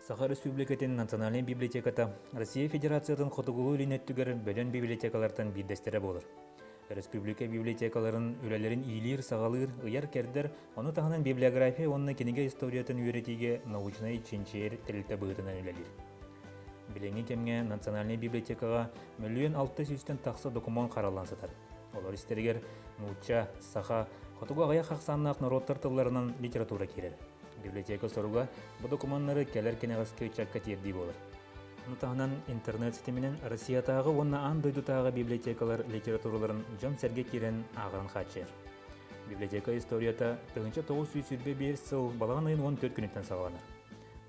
Саха Республикатын Национальный библиотеката Россия Федерациятын хотугулу илинеттүгер бөлөн библиотекалартан биддестере болыр. Республика библиотекаларын үлелерин иилир, сагалыр, ыяр кердер, оны таханан библиография, онна кенеге историятын үйретиге научный чинчер телте быытынан үлелир. Биленги кемге Национальный библиотекага миллион 600 тақсы документ қаралансытар. Олар истергер Нуча, Саха, хотуга аяқ хақсаннақ народтар тылларынан литература керер. Библиотека соруга bu документтары келер кенегаске чакка тиерди болар. Нутаханан интернет сетеменен Россиятагы онна ан дойдутагы библиотекалар литератураларын жон серге кирен агырын хачер. Библиотека историята тыгынча 901 сыл балаган айын 14 күнүттен сагаланыр.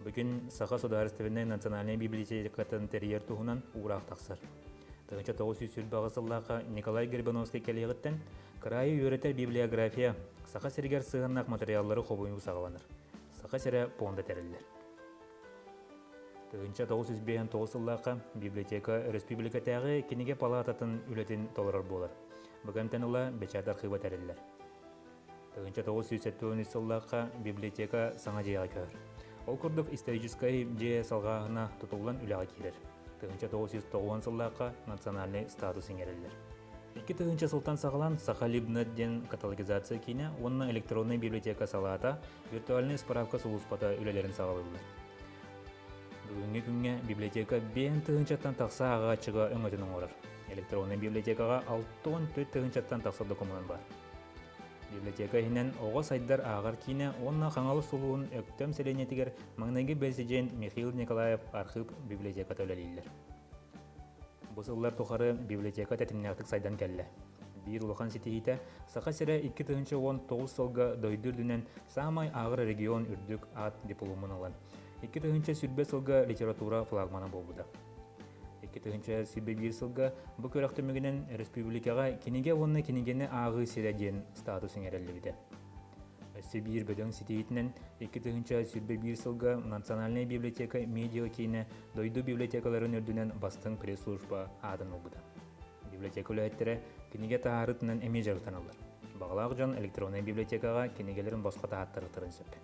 Бүгүн Саха Сударственный национальный библиотекатын терьер туһунан урак таксыр. Тыгынча 901 сыллака Николай Гербановский келегиттен крайы үйрөтер библиография Саха сергер сыгыннак материаллары хобуйу сагаланыр. Саха сере понда тереллер. Тыгынча 909 сыллака библиотека республикатагы кенеге палататын үлетін толорор болар. Бүгүнтен ула бечатар хыба тереллер. Тыгынча 907 сыллака библиотека саңа жайга көр. Ол курдук исторический же салгагына тутулган үлага кирер. Тыгынча 909 сыллака национальный статус иңереллер. Икки тыгынча сылтан сагалан Саха-Либнаден каталогизация кине, онна электронный библиотека салата, виртуальный справка сулуспата үлелерин сагалылыр. Бүгүнкү күнгө библиотека бен тыгынчаттан такса агачыга өңөтүн оңорор. Электронный библиотекага 64 тыгынчаттан такса документ бар. Библиотека хинен ого сайдар агар кине, онна хаңалы сулуун өктөм селенетигер маңнайгы белсежен Михаил Николаев архив библиотека төлөлүйлөр. Бу сыллар тухары библиотека тетиннактык сайдан келле. Бир улахан ситихите Саха сере 2019 сылга дойдурдунен самай агыр регион үрдүк ат дипломун алган. 2005 сылга литература флагманы болбуда. 2001 сылга бу көрөктөмүгүнен республикага кенеге онна кенегени агы сиреден статусун эрелибиде. Сибир бөдөң ситиитинен 2001 сылга Национальная библиотека медиа кине дойду библиотекаларын өрдүнен бастың пресс-служба адын болбуда. Библиотека үлөттері кенеге таарытынан эме жарытаналар. Багалак жан электронный библиотекага кенегелерин боско тааттырытырын сөп.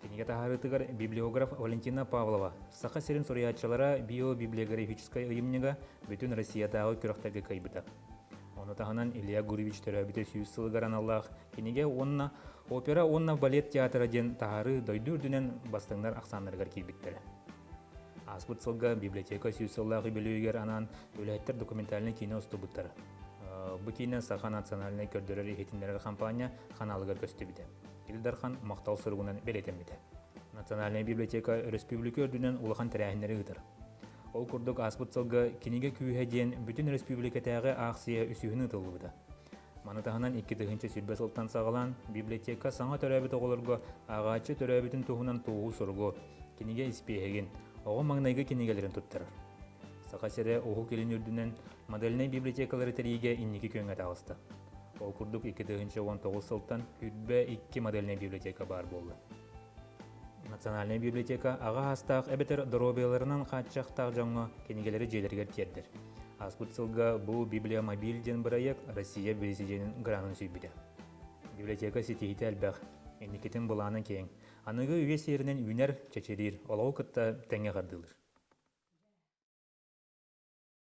Кенеге таарытыгар библиограф Валентина Павлова Саха серин сориятчылара биобиблиографическая ыйымнега бүтүн Россиядагы көрөктөргө кайбыта. Оны таханан Илья Гуревич төрөбүтө сүйүс сылгаран Аллах кенеге онна опера, онна балет театры ден тахары дойдурдунен бастыңдар аксандаргар кийбиттер. Аспыт сылга библиотека сүйүс сыллагы билүүгер анан үлөттер документальный кино стубуттар. Бу кино Саха национальный көрдөрөр эхетиндерге компания ханалыгар көстүбүтө. Илдархан мактал сыргунан белетемите. Национальная библиотека республика өрдүнен улахан терәһиннери гытар. Ол курдук аспыт сылга кинеге күйе ден бүтүн республикатагы акция үсүһүнү тылыбыда. Манытаханан 2-нче сүрбе сылтан сагалан библиотека саңа төрөбүт оголорго агачы төрөбүтүн туһунан тугу сурго кинеге испееген ого маңнайга кинегелерин туттарар. Саха сере ого келин үрдүнен модельный библиотекалары териге инники көңө тагысты. Ол курдук 2019 сылтан үтбе 2 модельный библиотека бар болду. Национальная библиотека ага астак эбетер доробияларынан каччактак жаңга кенегелери жээлерге тиердер. Аспыт сылга бу библиомобиль ден проект Россия президентин гранын сүйбүдө. Библиотека ситихите албак, энникетин буланы кең. Аныгы үйе серинен үнер чечерир, олау кытта теңе кардылыр.